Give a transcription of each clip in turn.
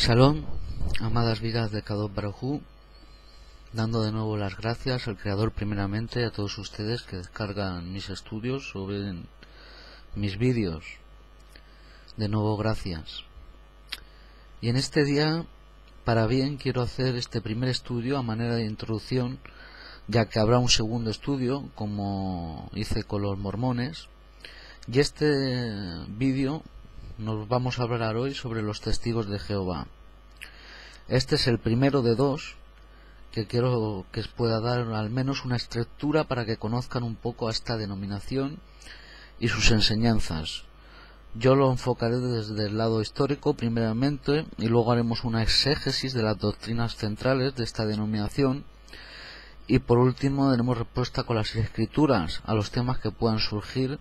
Shalom, amadas vidas de Kadosh Baruj Hu, dando de nuevo las gracias al Creador primeramente, a todos ustedes que descargan mis estudios o ven mis vídeos. De nuevo gracias. Y en este día, para bien, quiero hacer este primer estudio a manera de introducción, ya que habrá un segundo estudio, como hice con los mormones. Y este vídeo nos vamos a hablar hoy sobre los testigos de Jehová. Este es el primero de dos que quiero que os pueda dar al menos una estructura para que conozcan un poco a esta denominación y sus enseñanzas. Yo lo enfocaré desde el lado histórico primeramente y luego haremos una exégesis de las doctrinas centrales de esta denominación y por último daremos respuesta con las escrituras a los temas que puedan surgir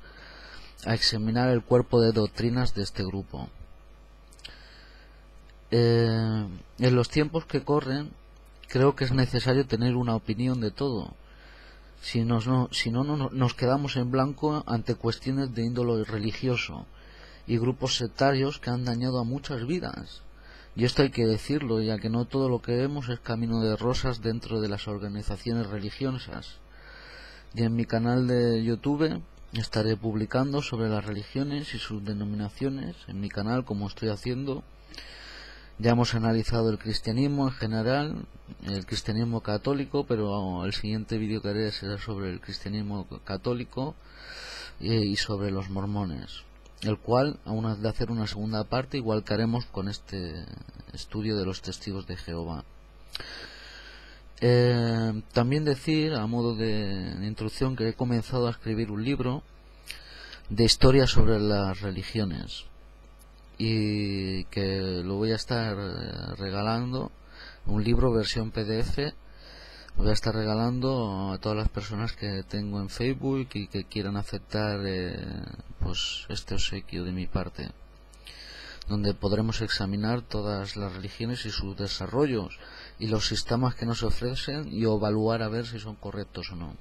a examinar el cuerpo de doctrinas de este grupo. En los tiempos que corren creo que es necesario tener una opinión de todo. Si no nos quedamos en blanco ante cuestiones de índole religioso y grupos sectarios que han dañado a muchas vidas. Y esto hay que decirlo, ya que no todo lo que vemos es camino de rosas dentro de las organizaciones religiosas. Y en mi canal de YouTube estaré publicando sobre las religiones y sus denominaciones, en mi canal, como estoy haciendo. Ya hemos analizado el cristianismo en general, el cristianismo católico, pero el siguiente vídeo que haré será sobre el cristianismo católico y sobre los mormones, el cual, aún de hacer una segunda parte, igual que haremos con este estudio de los testigos de Jehová. También decir, a modo de introducción, que he comenzado a escribir un libro de historia sobre las religiones y que lo voy a estar regalando, un libro versión PDF, lo voy a estar regalando a todas las personas que tengo en Facebook y que quieran aceptar pues este obsequio de mi parte, donde podremos examinar todas las religiones y sus desarrollos y los sistemas que nos ofrecen y evaluar a ver si son correctos o no.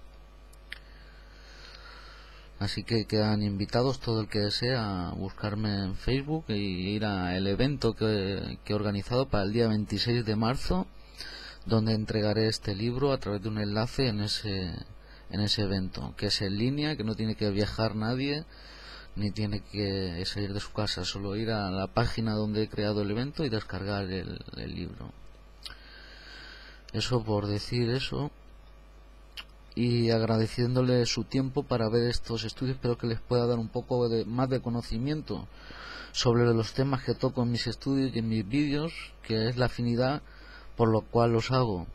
Así que quedan invitados todo el que desea a buscarme en Facebook e ir al evento que he organizado para el día 26 de marzo, donde entregaré este libro a través de un enlace en ese evento, que es en línea, que no tiene que viajar nadie ni tiene que salir de su casa, solo ir a la página donde he creado el evento y descargar el libro. Eso por decir eso, y agradeciéndole su tiempo para ver estos estudios. Espero que les pueda dar un poco más de conocimiento sobre los temas que toco en mis estudios y en mis vídeos, que es la afinidad por lo cual los hago.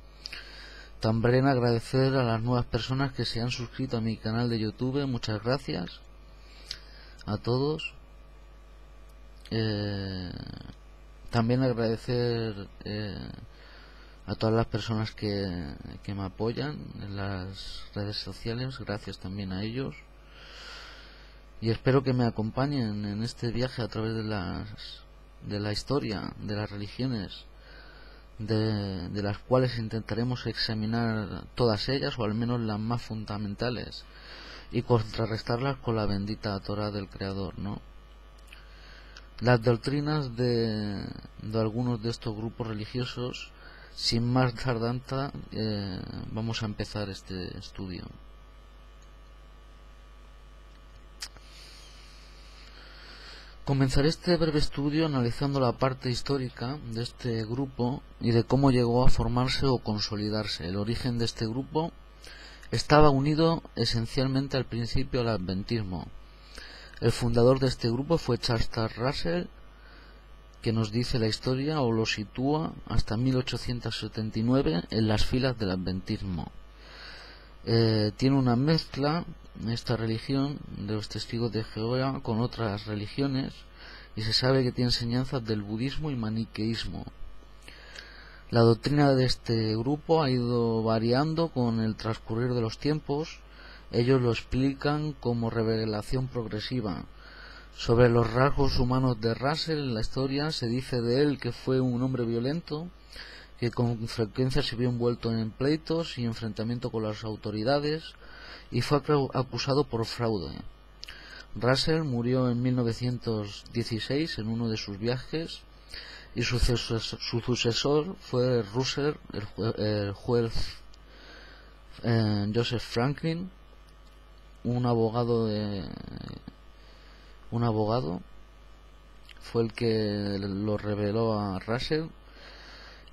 También agradecer a las nuevas personas que se han suscrito a mi canal de YouTube. Muchas gracias a todos. También agradecer a todas las personas que me apoyan en las redes sociales, gracias también a ellos, y espero que me acompañen en este viaje a través de la historia de las religiones, de las cuales intentaremos examinar todas ellas, o al menos las más fundamentales, y contrarrestarlas con la bendita Torah del Creador, ¿no? Las doctrinas de algunos de estos grupos religiosos. Sin más tardanza, vamos a empezar este estudio. Comenzaré este breve estudio analizando la parte histórica de este grupo y de cómo llegó a formarse o consolidarse. El origen de este grupo estaba unido esencialmente al principio al adventismo. El fundador de este grupo fue Charles Russell, que nos dice la historia o lo sitúa hasta 1879 en las filas del adventismo. Tiene una mezcla esta religión de los testigos de Jehová con otras religiones y se sabe que tiene enseñanzas del budismo y maniqueísmo. La doctrina de este grupo ha ido variando con el transcurrir de los tiempos. Ellos lo explican como revelación progresiva. Sobre los rasgos humanos de Russell en la historia se dice de él que fue un hombre violento, que con frecuencia se vio envuelto en pleitos y enfrentamiento con las autoridades y fue acusado por fraude. Russell murió en 1916 en uno de sus viajes y su sucesor fue Russell, el juez Joseph Franklin, un abogado fue el que lo reveló a Russell,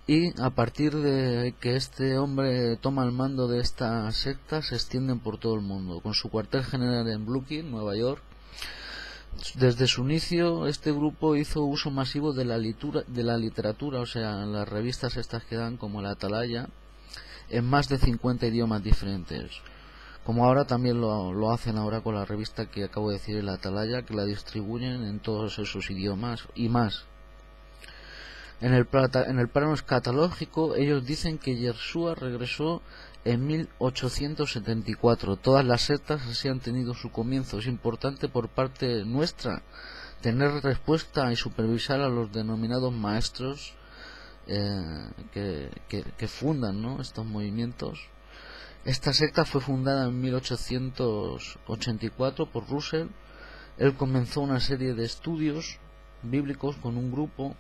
y a partir de que este hombre toma el mando de esta secta se extienden por todo el mundo, con su cuartel general en Brooklyn, Nueva York. Desde su inicio este grupo hizo uso masivo de la literatura, o sea, las revistas estas que dan como la Atalaya, en más de 50 idiomas diferentes, como ahora también lo hacen ahora con la revista que acabo de decir, la Atalaya, que la distribuyen en todos esos idiomas y más. En el plano escatológico, ellos dicen que Yeshua regresó en 1874. Todas las sectas así han tenido su comienzo. Es importante por parte nuestra tener respuesta y supervisar a los denominados maestros que fundan, ¿no?, estos movimientos. Esta secta fue fundada en 1884 por Russell. Él comenzó una serie de estudios bíblicos con un grupo.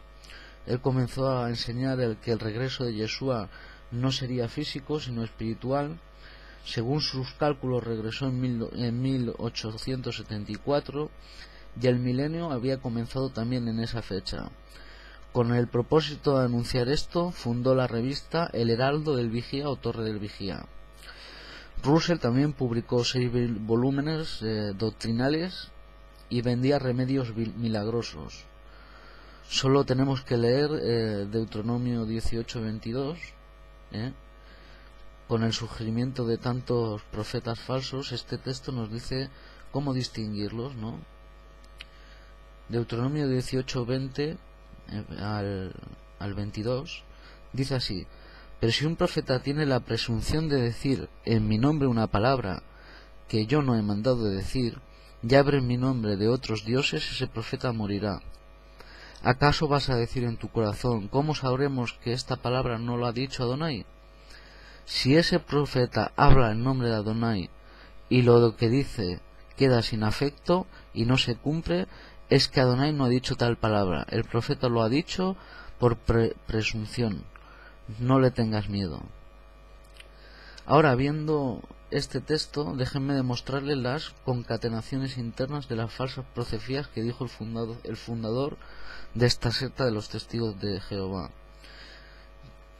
Él comenzó a enseñar que el regreso de Yeshua no sería físico sino espiritual. Según sus cálculos regresó en 1874 y el milenio había comenzado también en esa fecha. Con el propósito de anunciar esto, fundó la revista El Heraldo del Vigía o Torre del Vigía. Russell también publicó 6 volúmenes doctrinales y vendía remedios milagrosos. Solo tenemos que leer Deuteronomio 18:22, con el surgimiento de tantos profetas falsos. Este texto nos dice cómo distinguirlos, ¿no? Deuteronomio 18:20 al 22 dice así: pero si un profeta tiene la presunción de decir en mi nombre una palabra que yo no he mandado de decir, y abre en mi nombre de otros dioses, ese profeta morirá. ¿Acaso vas a decir en tu corazón, cómo sabremos que esta palabra no lo ha dicho Adonai? Si ese profeta habla en nombre de Adonai y lo que dice queda sin afecto y no se cumple, es que Adonai no ha dicho tal palabra. El profeta lo ha dicho por presunción. No le tengas miedo. Ahora, viendo este texto, déjenme demostrarles las concatenaciones internas de las falsas profecías que dijo el fundador de esta secta de los testigos de Jehová,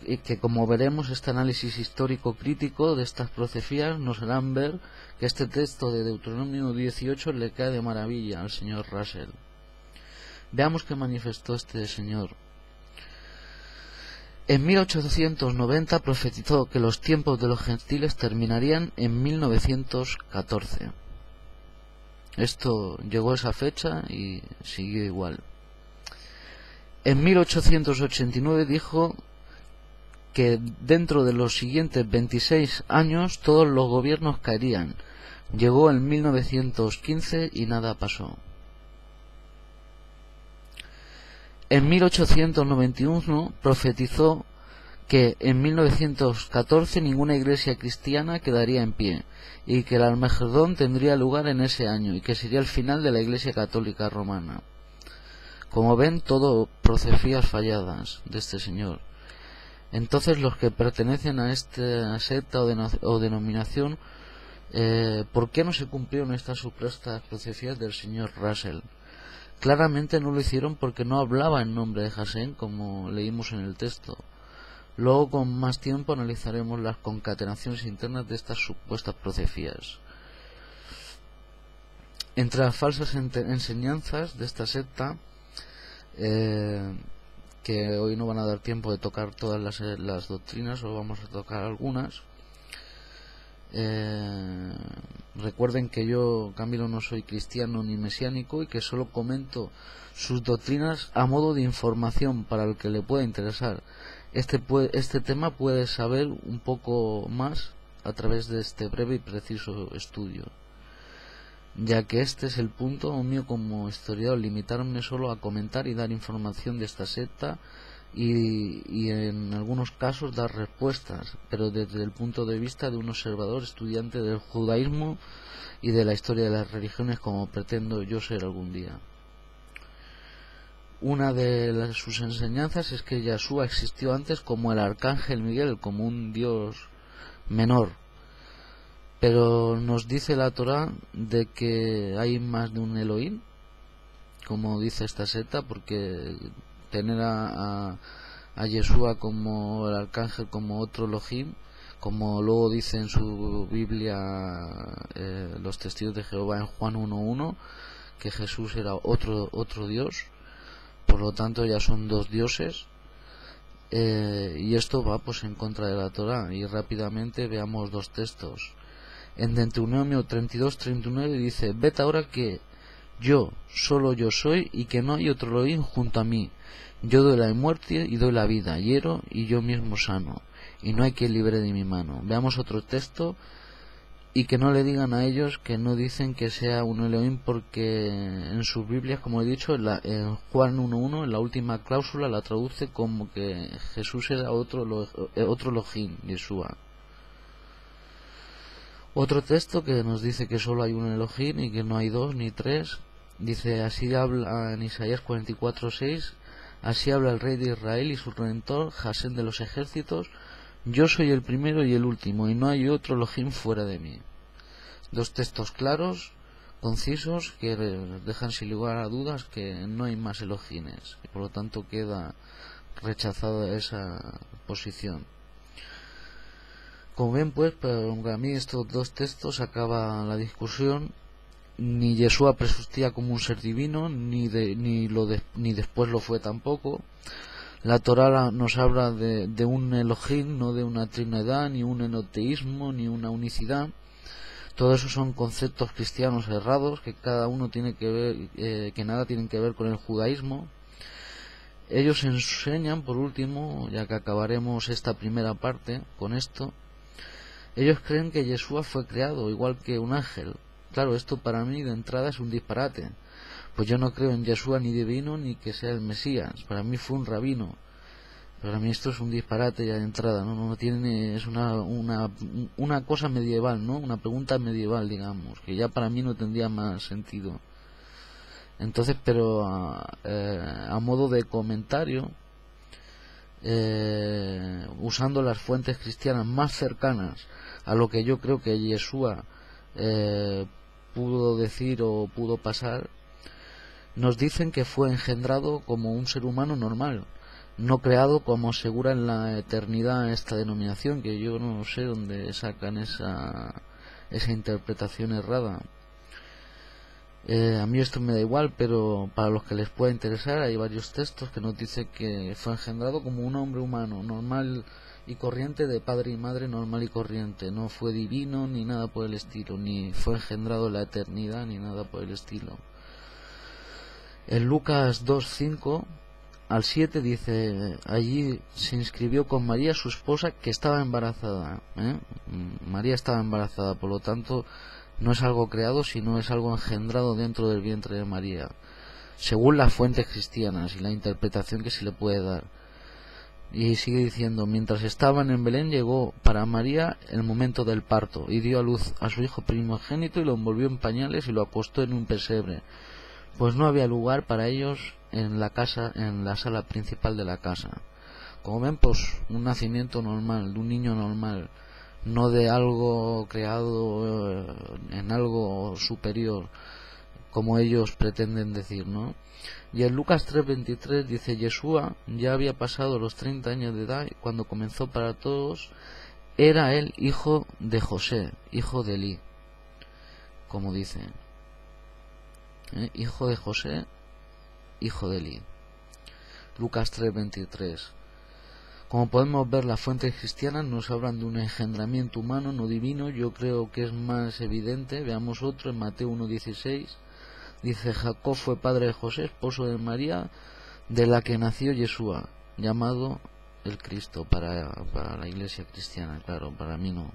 y que, como veremos, este análisis histórico crítico de estas profecías nos harán ver que este texto de Deuteronomio 18 le cae de maravilla al señor Russell. Veamos qué manifestó este señor. En 1890 profetizó que los tiempos de los gentiles terminarían en 1914. Esto llegó a esa fecha y siguió igual. En 1889 dijo que dentro de los siguientes 26 años todos los gobiernos caerían. Llegó en 1915 y nada pasó. En 1891 profetizó que en 1914 ninguna iglesia cristiana quedaría en pie y que el Armagedón tendría lugar en ese año y que sería el final de la Iglesia Católica Romana. Como ven, todo profecías falladas de este señor. Entonces, los que pertenecen a esta secta o denominación, ¿por qué no se cumplieron estas supuestas profecías del señor Russell? Claramente no lo hicieron porque no hablaba en nombre de Hashem, como leímos en el texto. Luego, con más tiempo, analizaremos las concatenaciones internas de estas supuestas profecías. Entre las falsas enseñanzas de esta secta, que hoy no van a dar tiempo de tocar todas las doctrinas, solo vamos a tocar algunas. Recuerden que yo, Camilo, no soy cristiano ni mesiánico y que solo comento sus doctrinas a modo de información para el que le pueda interesar. Este tema puede saber un poco más a través de este breve y preciso estudio, ya que este es el punto mío como historiador, limitarme solo a comentar y dar información de esta secta y en algunos casos dar respuestas, pero desde el punto de vista de un observador estudiante del judaísmo y de la historia de las religiones, como pretendo yo ser algún día. Una de sus enseñanzas es que Yeshua existió antes como el arcángel Miguel, como un dios menor. Pero nos dice la Torá de que hay más de un Elohim, como dice esta secta, porque tener a Yeshua como el arcángel, como otro Elohim, como luego dice en su Biblia los testigos de Jehová en Juan 1:1, que Jesús era otro Dios, por lo tanto ya son dos dioses, y esto va pues en contra de la Torá. Y rápidamente veamos dos textos. En Deuteronomio 32:39 dice: ved ahora que yo, solo yo soy, y que no hay otro Elohim junto a mí. Yo doy la muerte y doy la vida, hiero y yo mismo sano, y no hay quien libre de mi mano. Veamos otro texto. Y que no le digan a ellos que no dicen que sea un Elohim, porque en sus Biblias, como he dicho, en Juan 1:1, en la última cláusula la traduce como que Jesús era otro Elohim, Yeshua. Otro texto que nos dice que solo hay un Elohim y que no hay dos ni tres, dice: así habla en Isaías 44:6, así habla el Rey de Israel y su Redentor, Jasén de los ejércitos: yo soy el primero y el último, y no hay otro Elohim fuera de mí. Dos textos claros, concisos, que dejan sin lugar a dudas que no hay más Elohines, y por lo tanto queda rechazada esa posición. Como ven, pues, para mí estos dos textos acaba la discusión. Ni Yeshua presustía como un ser divino, ni después lo fue tampoco. La Torá nos habla de un Elohim, no de una trinidad, ni un enoteísmo, ni una unicidad. Todo eso son conceptos cristianos errados que cada uno tiene que ver, que nada tienen que ver con el judaísmo. Ellos enseñan, por último, ya que acabaremos esta primera parte con esto, ellos creen que Yeshua fue creado igual que un ángel. Claro, esto para mí de entrada es un disparate. Pues yo no creo en Yeshua ni divino ni que sea el Mesías. Para mí fue un rabino. Para mí esto es un disparate ya de entrada, no tiene, es una cosa medieval, ¿no? Una pregunta medieval, digamos, que ya para mí no tendría más sentido. Entonces, pero a modo de comentario, usando las fuentes cristianas más cercanas a lo que yo creo que Yeshua pudo decir o pudo pasar, nos dicen que fue engendrado como un ser humano normal, no creado como asegura en la eternidad esta denominación, que yo no sé dónde sacan esa interpretación errada. A mí esto me da igual, pero para los que les pueda interesar hay varios textos que nos dicen que fue engendrado como un hombre humano normal y corriente, de padre y madre normal y corriente. No fue divino ni nada por el estilo, ni fue engendrado en la eternidad ni nada por el estilo. En Lucas 2:5 al 7 dice: allí se inscribió con María su esposa, que estaba embarazada. María estaba embarazada, por lo tanto no es algo creado, sino es algo engendrado dentro del vientre de María, según las fuentes cristianas y la interpretación que se le puede dar. Y sigue diciendo: mientras estaban en Belén, llegó para María el momento del parto, y dio a luz a su hijo primogénito, y lo envolvió en pañales y lo acostó en un pesebre, pues no había lugar para ellos en la casa, en la sala principal de la casa. Como ven, pues un nacimiento normal, de un niño normal, no de algo creado en algo superior, como ellos pretenden decir, ¿no? Y en Lucas 3:23 dice: Yeshua ya había pasado los 30 años de edad cuando comenzó para todos. Era él hijo de José, hijo de Elí, como dice, hijo de José, hijo de Elí. Lucas 3:23. Como podemos ver, las fuentes cristianas nos hablan de un engendramiento humano, no divino. Yo creo que es más evidente. Veamos otro en Mateo 1:16. Dice: Jacob fue padre de José, esposo de María, de la que nació Yeshua, llamado el Cristo, para la iglesia cristiana. Claro, para mí no.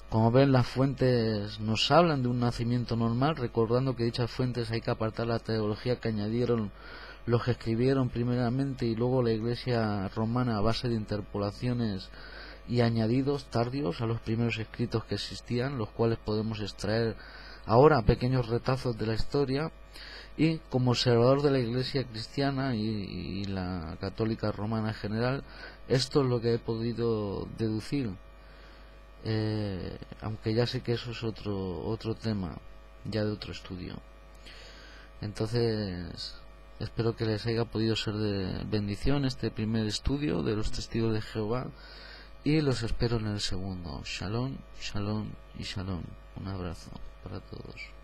Como ven, las fuentes nos hablan de un nacimiento normal, recordando que dichas fuentes hay que apartar la teología que añadieron los que escribieron primeramente y luego la iglesia romana, a base de interpolaciones y añadidos tardíos a los primeros escritos que existían, los cuales podemos extraer ahora pequeños retazos de la historia, Y como observador de la Iglesia cristiana y la católica romana en general, esto es lo que he podido deducir, aunque ya sé que eso es otro tema, ya de otro estudio. Entonces espero que les haya podido ser de bendición este primer estudio de los testigos de Jehová, y los espero en el segundo. Shalom, shalom y shalom. Un abrazo para todos.